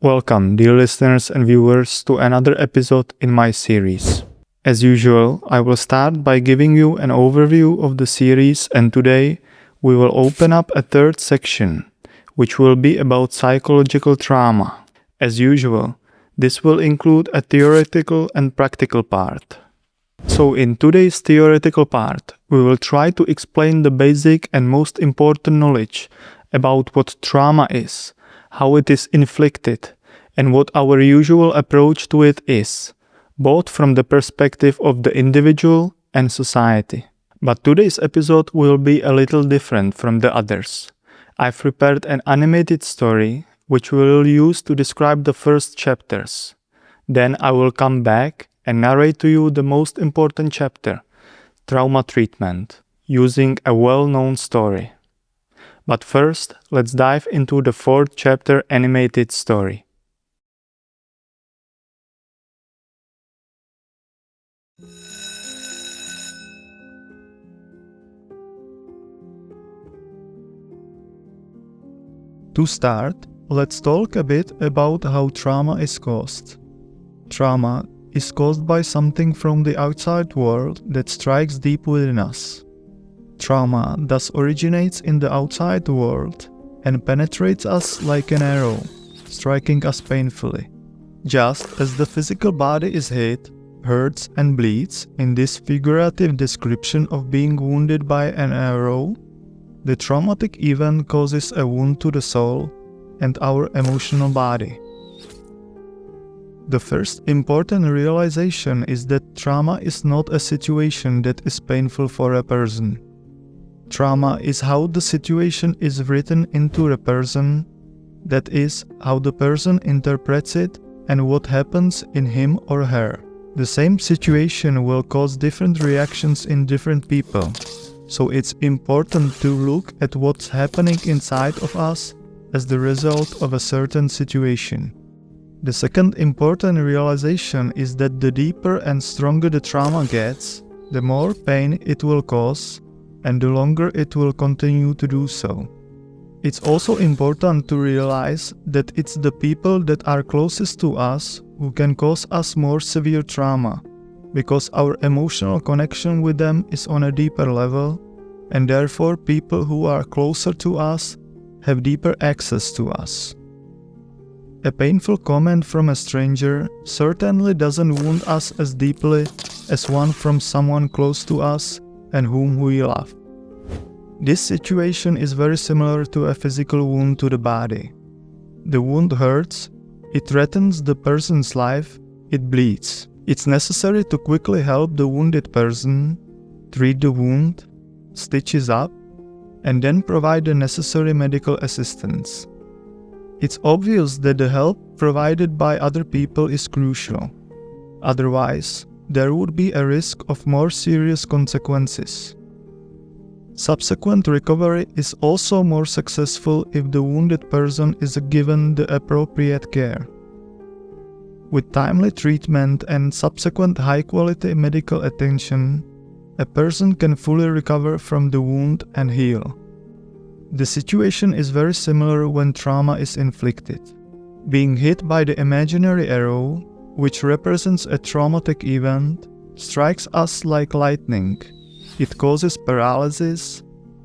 Welcome, dear listeners and viewers, to another episode in my series. As usual, I will start by giving you an overview of the series, and today we will open up a third section, which will be about psychological trauma. As usual, this will include a theoretical and practical part. So in today's theoretical part, we will try to explain the basic and most important knowledge about what trauma is, how it is inflicted, and what our usual approach to it is, both from the perspective of the individual and society. But today's episode will be a little different from the others. I've prepared an animated story which we will use to describe the first chapters. Then I will come back and narrate to you the most important chapter, trauma treatment, using a well-known story. But first, let's dive into the fourth chapter animated story. To start, let's talk a bit about how trauma is caused. Trauma is caused by something from the outside world that strikes deep within us. Trauma thus originates in the outside world and penetrates us like an arrow, striking us painfully. Just as the physical body is hit, hurts and bleeds in this figurative description of being wounded by an arrow, the traumatic event causes a wound to the soul and our emotional body. The first important realization is that trauma is not a situation that is painful for a person. Trauma is how the situation is written into a person, that is, how the person interprets it and what happens in him or her. The same situation will cause different reactions in different people, so it's important to look at what's happening inside of us as the result of a certain situation. The second important realization is that the deeper and stronger the trauma gets, the more pain it will cause, and the longer it will continue to do so. It's also important to realize that it's the people that are closest to us who can cause us more severe trauma, because our emotional connection with them is on a deeper level, and therefore people who are closer to us have deeper access to us. A painful comment from a stranger certainly doesn't wound us as deeply as one from someone close to us and whom we love. This situation is very similar to a physical wound to the body. The wound hurts, it threatens the person's life, it bleeds. It's necessary to quickly help the wounded person, treat the wound, stitches up, and then provide the necessary medical assistance. It's obvious that the help provided by other people is crucial. Otherwise, there would be a risk of more serious consequences. Subsequent recovery is also more successful if the wounded person is given the appropriate care. With timely treatment and subsequent high-quality medical attention, a person can fully recover from the wound and heal. The situation is very similar when trauma is inflicted. Being hit by the imaginary arrow, which represents a traumatic event, strikes us like lightning. It causes paralysis,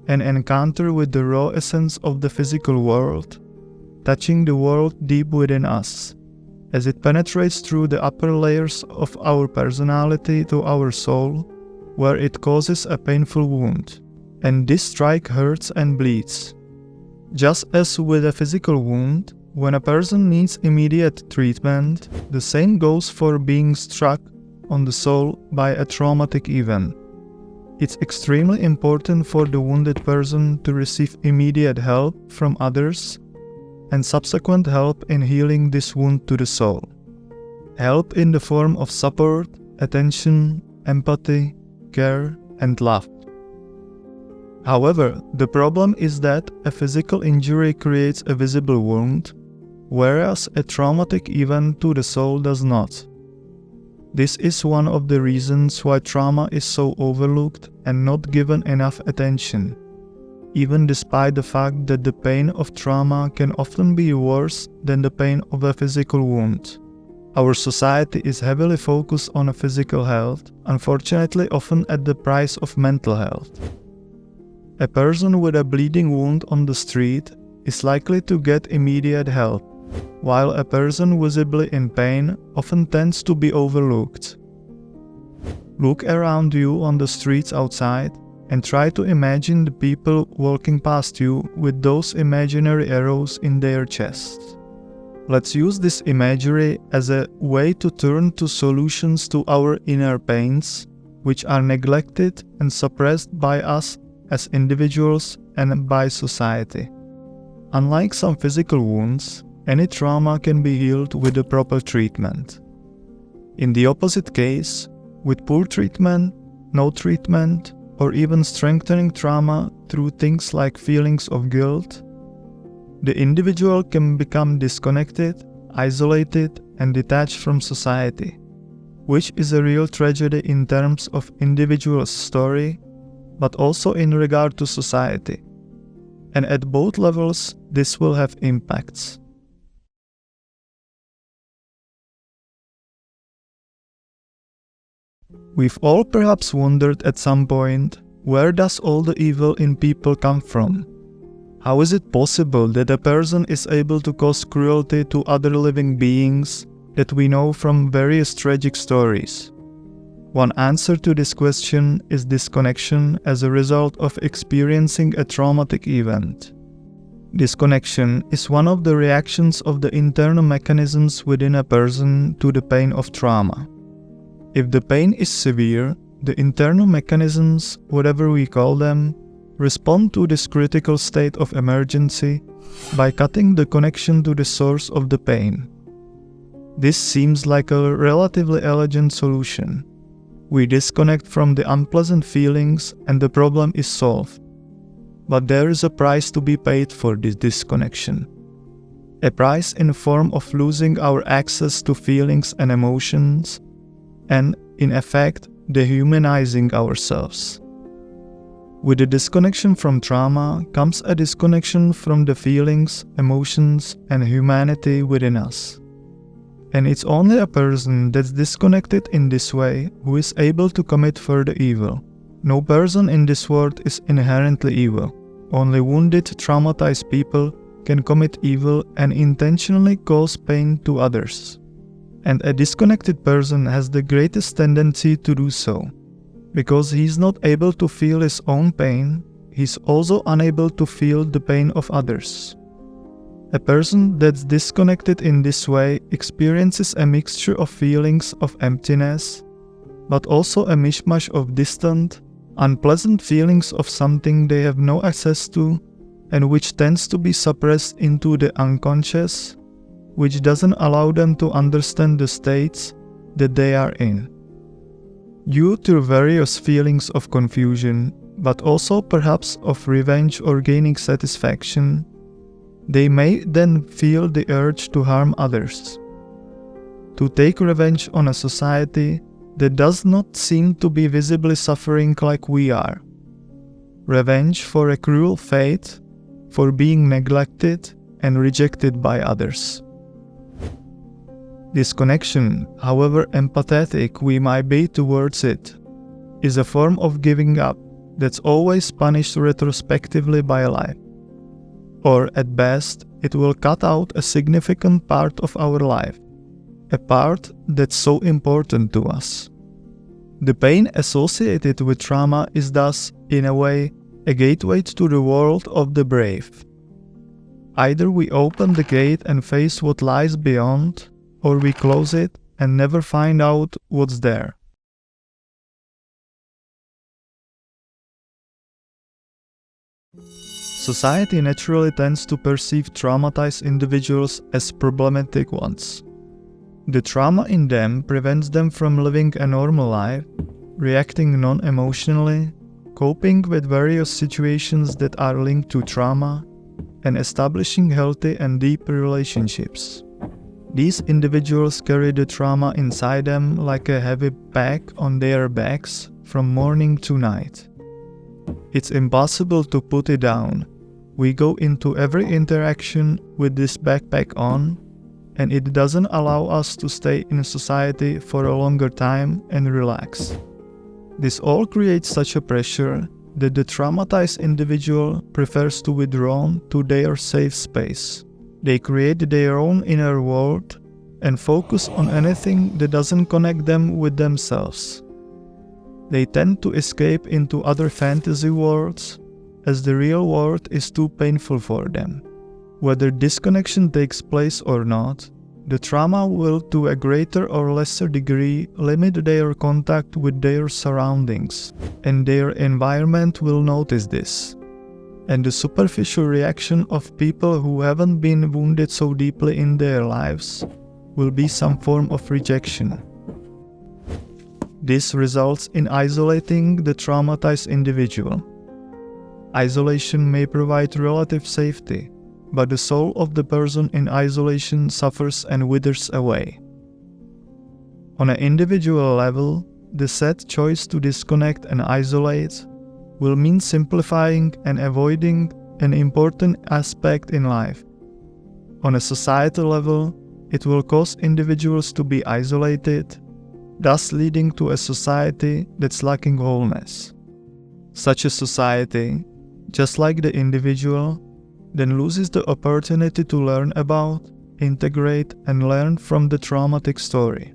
an encounter with the raw essence of the physical world, touching the world deep within us, as it penetrates through the upper layers of our personality to our soul, where it causes a painful wound, and this strike hurts and bleeds. Just as with a physical wound, when a person needs immediate treatment, the same goes for being struck on the soul by a traumatic event. It's extremely important for the wounded person to receive immediate help from others and subsequent help in healing this wound to the soul. Help in the form of support, attention, empathy, care, and love. However, the problem is that a physical injury creates a visible wound, whereas a traumatic event to the soul does not. This is one of the reasons why trauma is so overlooked and not given enough attention. even despite the fact that the pain of trauma can often be worse than the pain of a physical wound. Our society is heavily focused on physical health, unfortunately often at the price of mental health. A person with a bleeding wound on the street is likely to get immediate help, while a person visibly in pain often tends to be overlooked. Look around you on the streets outside and try to imagine the people walking past you with those imaginary arrows in their chests. Let's use this imagery as a way to turn to solutions to our inner pains, which are neglected and suppressed by us as individuals and by society. Unlike some physical wounds, any trauma can be healed with the proper treatment. In the opposite case, with poor treatment, no treatment, or even strengthening trauma through things like feelings of guilt, the individual can become disconnected, isolated, and detached from society, which is a real tragedy in terms of individual's story, but also in regard to society. And at both levels, this will have impacts. We've all perhaps wondered at some point, where does all the evil in people come from? How is it possible that a person is able to cause cruelty to other living beings that we know from various tragic stories? One answer to this question is disconnection as a result of experiencing a traumatic event. Disconnection is one of the reactions of the internal mechanisms within a person to the pain of trauma. If the pain is severe, the internal mechanisms, whatever we call them, respond to this critical state of emergency by cutting the connection to the source of the pain. This seems like a relatively elegant solution. We disconnect from the unpleasant feelings and the problem is solved. But there is a price to be paid for this disconnection. A price in the form of losing our access to feelings and emotions, and, in effect, dehumanizing ourselves. With the disconnection from trauma comes a disconnection from the feelings, emotions, and humanity within us. And it's only a person that's disconnected in this way who is able to commit further evil. No person in this world is inherently evil. Only wounded, traumatized people can commit evil and intentionally cause pain to others. And a disconnected person has the greatest tendency to do so. Because he's not able to feel his own pain, he's also unable to feel the pain of others. A person that's disconnected in this way experiences a mixture of feelings of emptiness, but also a mishmash of distant, unpleasant feelings of something they have no access to, and which tends to be suppressed into the unconscious, which doesn't allow them to understand the states that they are in. Due to various feelings of confusion, but also perhaps of revenge or gaining satisfaction, they may then feel the urge to harm others, to take revenge on a society that does not seem to be visibly suffering like we are. Revenge for a cruel fate, for being neglected and rejected by others. Disconnection, however empathetic we might be towards it, is a form of giving up that's always punished retrospectively by life. Or at best, it will cut out a significant part of our life, a part that's so important to us. The pain associated with trauma is thus, in a way, a gateway to the world of the brave. Either we open the gate and face what lies beyond, or we close it and never find out what's there. Society naturally tends to perceive traumatized individuals as problematic ones. The trauma in them prevents them from living a normal life, reacting non-emotionally, coping with various situations that are linked to trauma, and establishing healthy and deep relationships. These individuals carry the trauma inside them like a heavy pack on their backs from morning to night. It's impossible to put it down. We go into every interaction with this backpack on, and it doesn't allow us to stay in society for a longer time and relax. This all creates such a pressure that the traumatized individual prefers to withdraw to their safe space. They create their own inner world and focus on anything that doesn't connect them with themselves. They tend to escape into other fantasy worlds, as the real world is too painful for them. Whether disconnection takes place or not, the trauma will to a greater or lesser degree limit their contact with their surroundings, and their environment will notice this. And the superficial reaction of people who haven't been wounded so deeply in their lives will be some form of rejection. This results in isolating the traumatized individual. Isolation may provide relative safety, but the soul of the person in isolation suffers and withers away. On an individual level, the set choice to disconnect and isolate will mean simplifying and avoiding an important aspect in life. On a societal level, it will cause individuals to be isolated, thus leading to a society that's lacking wholeness. Such a society, just like the individual, then loses the opportunity to learn about, integrate, and learn from the traumatic story.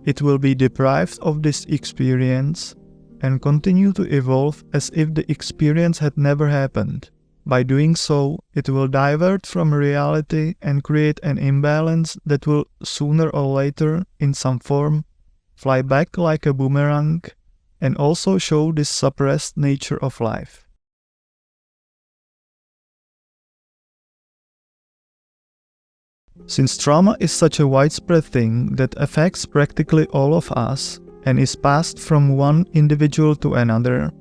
It will be deprived of this experience and continue to evolve as if the experience had never happened. By doing so, it will divert from reality and create an imbalance that will sooner or later, in some form, fly back like a boomerang and also show this suppressed nature of life. Since trauma is such a widespread thing that affects practically all of us and is passed from one individual to another,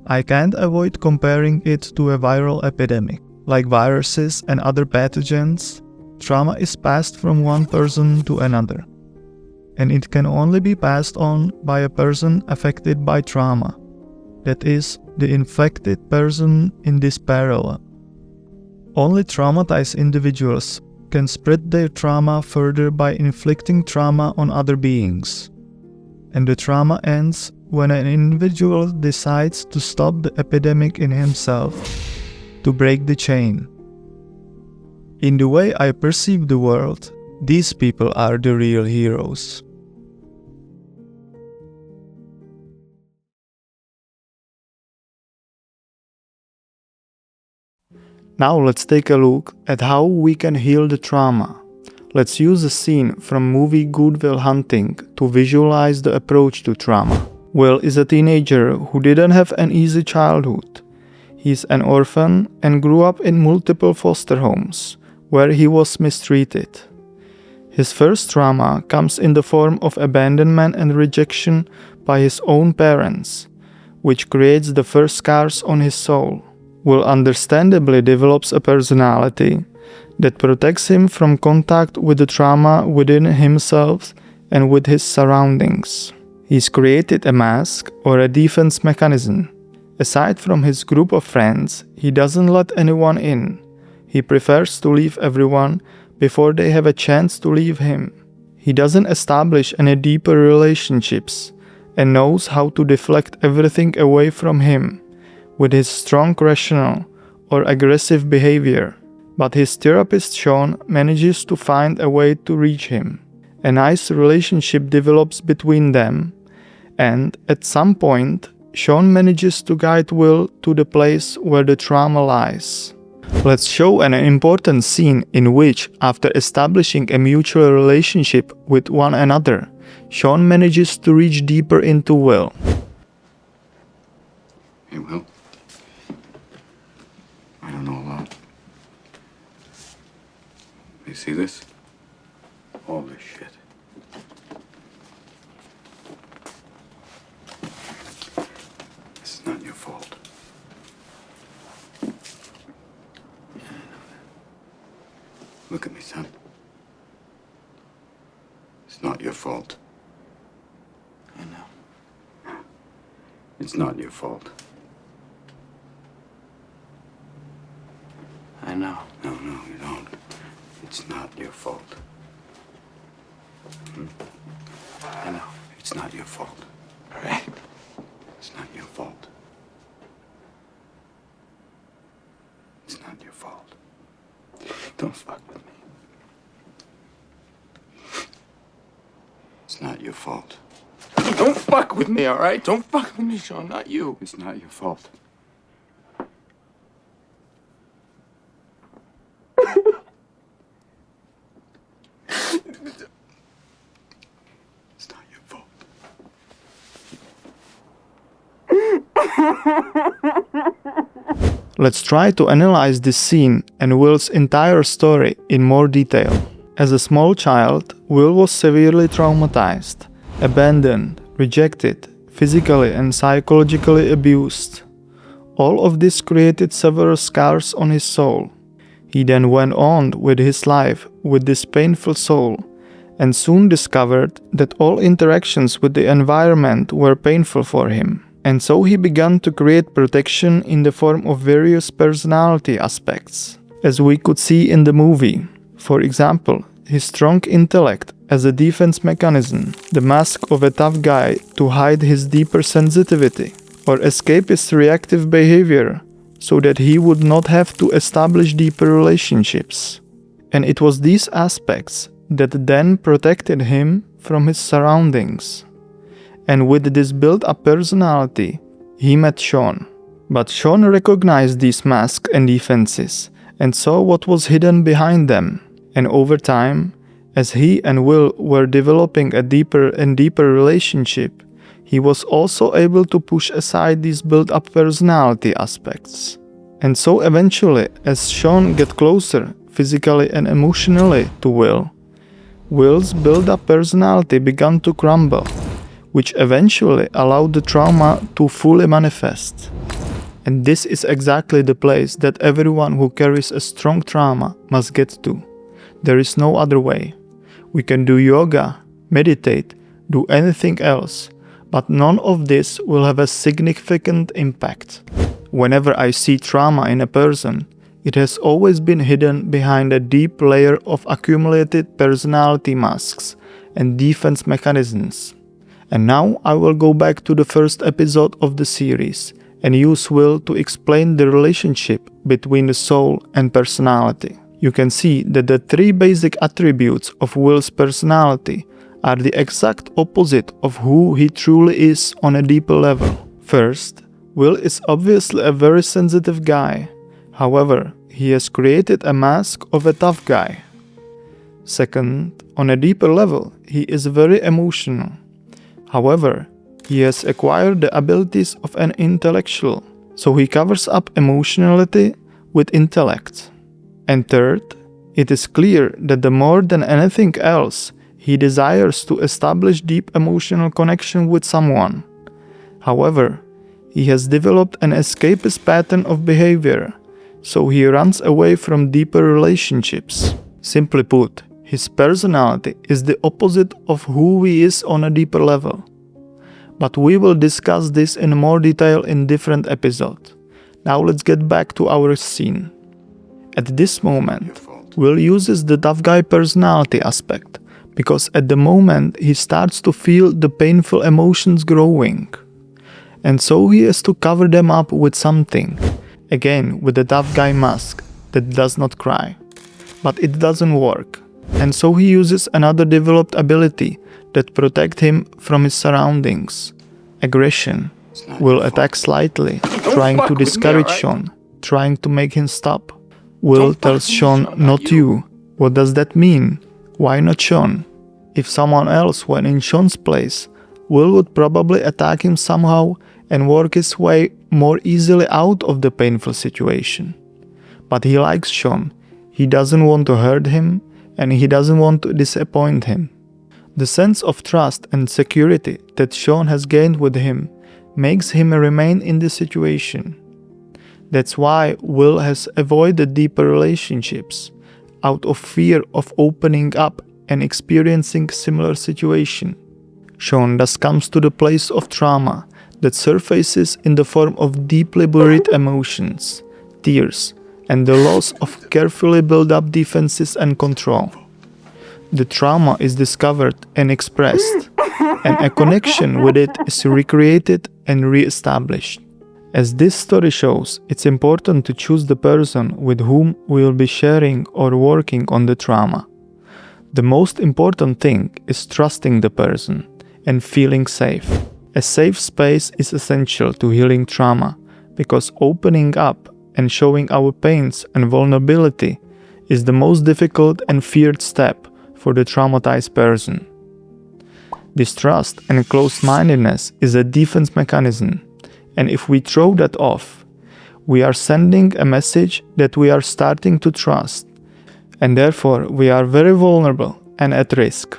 I can't avoid comparing it to a viral epidemic. Like viruses and other pathogens, trauma is passed from one person to another, and it can only be passed on by a person affected by trauma, that is, the infected person in this parallel. Only traumatized individuals can spread their trauma further by inflicting trauma on other beings. And the trauma ends when an individual decides to stop the epidemic in himself, to break the chain. In the way I perceive the world, these people are the real heroes. Now let's take a look at how we can heal the trauma. Let's use a scene from movie Good Will Hunting to visualize the approach to trauma. Will is a teenager who didn't have an easy childhood. He's an orphan and grew up in multiple foster homes, where he was mistreated. His first trauma comes in the form of abandonment and rejection by his own parents, which creates the first scars on his soul. Will understandably develops a personality that protects him from contact with the trauma within himself and with his surroundings. He's created a mask or a defense mechanism. Aside from his group of friends, he doesn't let anyone in. He prefers to leave everyone before they have a chance to leave him. He doesn't establish any deeper relationships and knows how to deflect everything away from him with his strong rational or aggressive behavior. But his therapist Sean manages to find a way to reach him. A nice relationship develops between them, and at some point, Sean manages to guide Will to the place where the trauma lies. Let's show an important scene in which, after establishing a mutual relationship with one another, Sean manages to reach deeper into Will. Hey, Will. I don't know a lot. You see this? All this shit. This is not your fault. Look at me, son. It's not your fault. I know. It's not your fault. no, you don't. It's not your fault. I know, it's not your fault. All right? It's not your fault. It's not your fault. Don't fuck with me. It's not your fault. Don't fuck with me, all right? Don't fuck with me, Sean, not you. It's not your fault. It's not your fault. Let's try to analyze this scene and Will's entire story in more detail. As a small child, Will was severely traumatized, abandoned, rejected, physically and psychologically abused. All of this created severe scars on his soul. He then went on with his life with this painful soul and soon discovered that all interactions with the environment were painful for him. And so he began to create protection in the form of various personality aspects, as we could see in the movie. For example, his strong intellect as a defense mechanism, the mask of a tough guy to hide his deeper sensitivity, or escapist reactive behavior so that he would not have to establish deeper relationships. And it was these aspects that then protected him from his surroundings. And with this built-up personality, he met Sean. But Sean recognized these masks and defenses and saw what was hidden behind them. And over time, as he and Will were developing a deeper and deeper relationship, he was also able to push aside these built-up personality aspects. And so eventually, as Sean got closer physically and emotionally to Will, Will's built-up personality began to crumble, which eventually allowed the trauma to fully manifest. And this is exactly the place that everyone who carries a strong trauma must get to. There is no other way. We can do yoga, meditate, do anything else, but none of this will have a significant impact. Whenever I see trauma in a person, it has always been hidden behind a deep layer of accumulated personality masks and defense mechanisms. And now I will go back to the first episode of the series and use Will to explain the relationship between the soul and personality. You can see that the three basic attributes of Will's personality are the exact opposite of who he truly is on a deeper level. First, Will is obviously a very sensitive guy. However, he has created a mask of a tough guy. Second, on a deeper level, he is very emotional. However, he has acquired the abilities of an intellectual, so he covers up emotionality with intellect. And third, it is clear that the more than anything else, he desires to establish deep emotional connection with someone. However, he has developed an escapist pattern of behavior, so he runs away from deeper relationships. Simply put, his personality is the opposite of who he is on a deeper level. But we will discuss this in more detail in different episodes. Now let's get back to our scene. At this moment, Will uses the tough guy personality aspect, because at the moment he starts to feel the painful emotions growing. And so he has to cover them up with something, again with the tough guy mask that does not cry. But it doesn't work. And so he uses another developed ability that protects him from his surroundings. Aggression. Will attack slightly, trying to discourage Sean, trying to make him stop. Will tells Sean, not you. What does that mean? Why not Sean? If someone else went in Sean's place, Will would probably attack him somehow and work his way more easily out of the painful situation. But he likes Sean. He doesn't want to hurt him, and he doesn't want to disappoint him. The sense of trust and security that Sean has gained with him makes him remain in the situation. That's why Will has avoided deeper relationships, out of fear of opening up and experiencing similar situation. Sean thus comes to the place of trauma that surfaces in the form of deeply buried emotions, tears, and the loss of carefully built up defenses and control. The trauma is discovered and expressed, and a connection with it is recreated and re-established. As this story shows, it's important to choose the person with whom we will be sharing or working on the trauma. The most important thing is trusting the person and feeling safe. A safe space is essential to healing trauma because opening up and showing our pains and vulnerability is the most difficult and feared step for the traumatized person. Distrust and closed-mindedness is a defense mechanism, and if we throw that off, we are sending a message that we are starting to trust, and therefore we are very vulnerable and at risk.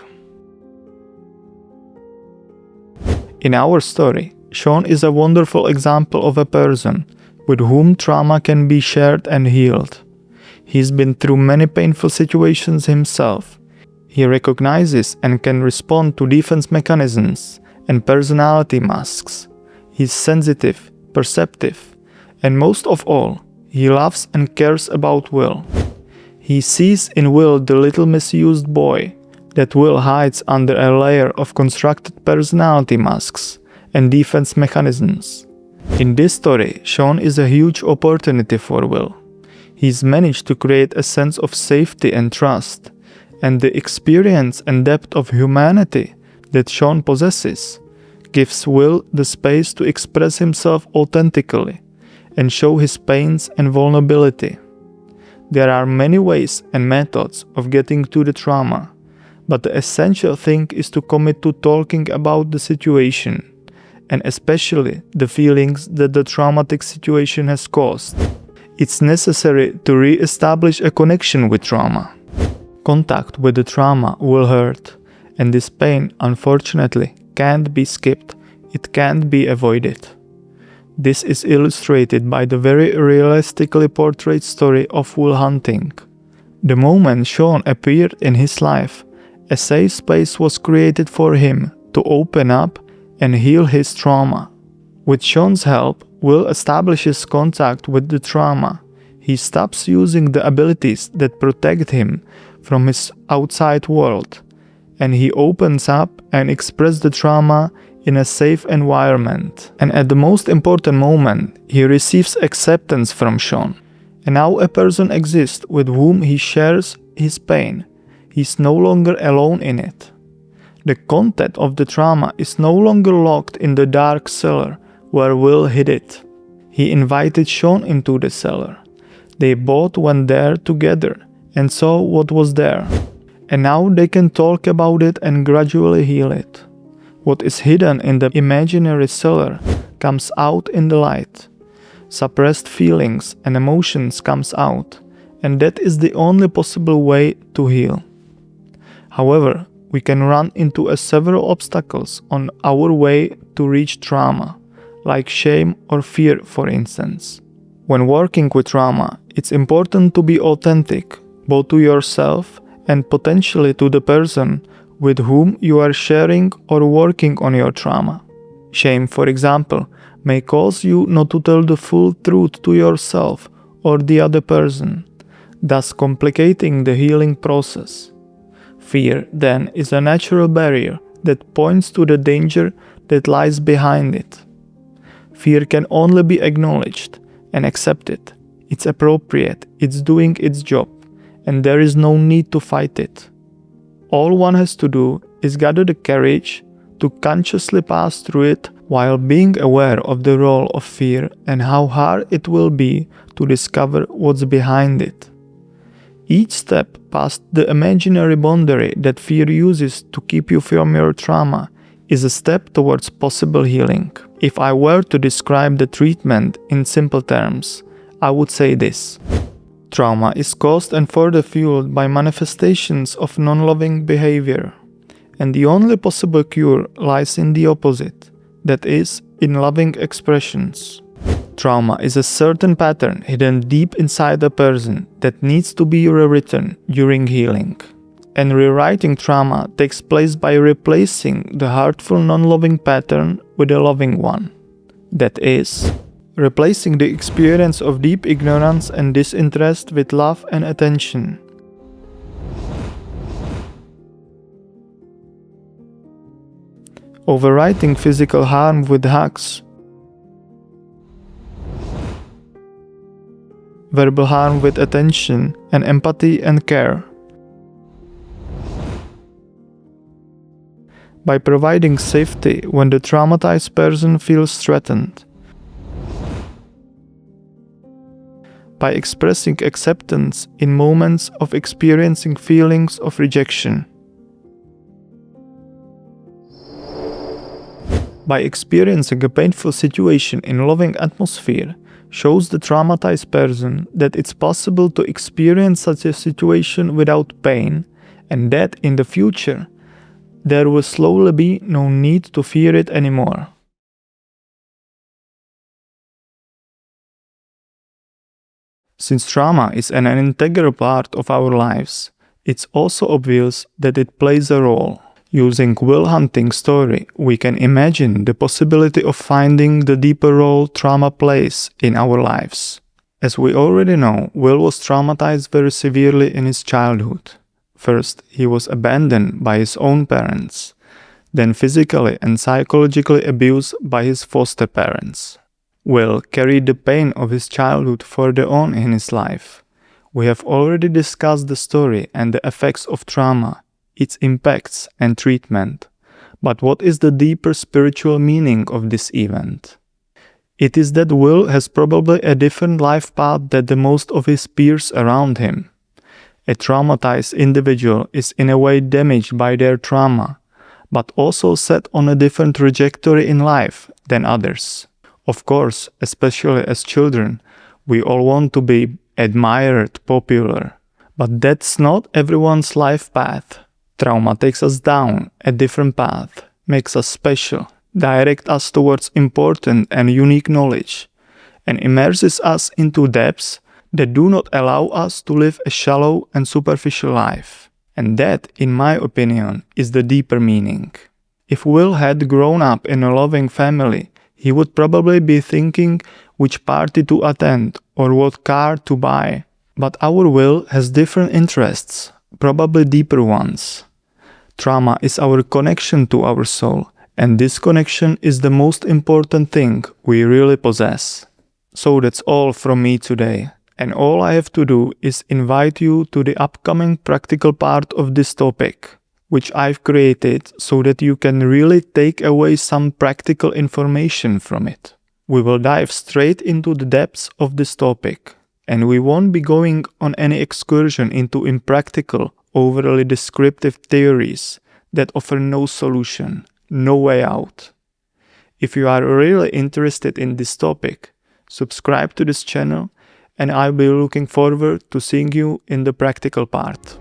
In our story, Sean is a wonderful example of a person with whom trauma can be shared and healed. He's been through many painful situations himself. He recognizes and can respond to defense mechanisms and personality masks. He's sensitive, perceptive, and most of all, he loves and cares about Will. He sees in Will the little misused boy that Will hides under a layer of constructed personality masks and defense mechanisms. In this story, Sean is a huge opportunity for Will. He's managed to create a sense of safety and trust, and the experience and depth of humanity that Sean possesses gives Will the space to express himself authentically and show his pains and vulnerability. There are many ways and methods of getting to the trauma, but the essential thing is to commit to talking about the situation, and especially the feelings that the traumatic situation has caused. It's necessary to re-establish a connection with trauma. Contact with the trauma will hurt, and this pain, unfortunately, can't be skipped, it can't be avoided. This is illustrated by the very realistically portrayed story of Will hunting. The moment Sean appeared in his life, a safe space was created for him to open up and heal his trauma. With Sean's help, Will establishes contact with the trauma. He stops using the abilities that protect him from his outside world, and he opens up and expresses the trauma in a safe environment. And at the most important moment, he receives acceptance from Sean. And now a person exists with whom he shares his pain. He's no longer alone in it. The content of the trauma is no longer locked in the dark cellar where Will hid it. He invited Sean into the cellar. They both went there together and saw what was there. And now they can talk about it and gradually heal it. What is hidden in the imaginary cellar comes out in the light. Suppressed feelings and emotions comes out, and that is the only possible way to heal. However, we can run into several obstacles on our way to reach trauma, like shame or fear, for instance. When working with trauma, it's important to be authentic, both to yourself and potentially to the person with whom you are sharing or working on your trauma. Shame, for example, may cause you not to tell the full truth to yourself or the other person, thus complicating the healing process. Fear, then, is a natural barrier that points to the danger that lies behind it. Fear can only be acknowledged and accepted. It's appropriate, it's doing its job, and there is no need to fight it. All one has to do is gather the courage to consciously pass through it while being aware of the role of fear and how hard it will be to discover what's behind it. Each step past the imaginary boundary that fear uses to keep you from your trauma is a step towards possible healing. If I were to describe the treatment in simple terms, I would say this. Trauma is caused and further fueled by manifestations of non-loving behavior, and the only possible cure lies in the opposite, that is, in loving expressions. Trauma is a certain pattern hidden deep inside a person that needs to be rewritten during healing. And rewriting trauma takes place by replacing the hurtful non-loving pattern with a loving one. That is, replacing the experience of deep ignorance and disinterest with love and attention. Overwriting physical harm with hugs, verbal harm with attention and empathy and care. By providing safety when the traumatized person feels threatened. By expressing acceptance in moments of experiencing feelings of rejection. By experiencing a painful situation in a loving atmosphere, shows the traumatized person that it's possible to experience such a situation without pain, and that in the future, there will slowly be no need to fear it anymore. Since trauma is an integral part of our lives, it's also obvious that it plays a role. Using Will Hunting's story, we can imagine the possibility of finding the deeper role trauma plays in our lives. As we already know, Will was traumatized very severely in his childhood. First, he was abandoned by his own parents, then physically and psychologically abused by his foster parents. Will carried the pain of his childhood further on in his life. We have already discussed the story and the effects of trauma, its impacts and treatment. But what is the deeper spiritual meaning of this event? It is that Will has probably a different life path than the most of his peers around him. A traumatized individual is in a way damaged by their trauma, but also set on a different trajectory in life than others. Of course, especially as children, we all want to be admired, popular. But that's not everyone's life path. Trauma takes us down a different path, makes us special, directs us towards important and unique knowledge, and immerses us into depths that do not allow us to live a shallow and superficial life. And that, in my opinion, is the deeper meaning. If Will had grown up in a loving family, he would probably be thinking which party to attend or what car to buy. But our Will has different interests, probably deeper ones. Trauma is our connection to our soul, and this connection is the most important thing we really possess. So that's all from me today, and all I have to do is invite you to the upcoming practical part of this topic, which I've created so that you can really take away some practical information from it. We will dive straight into the depths of this topic, and we won't be going on any excursion into impractical, overly descriptive theories that offer no solution, no way out. If you are really interested in this topic, subscribe to this channel, and I'll be looking forward to seeing you in the practical part.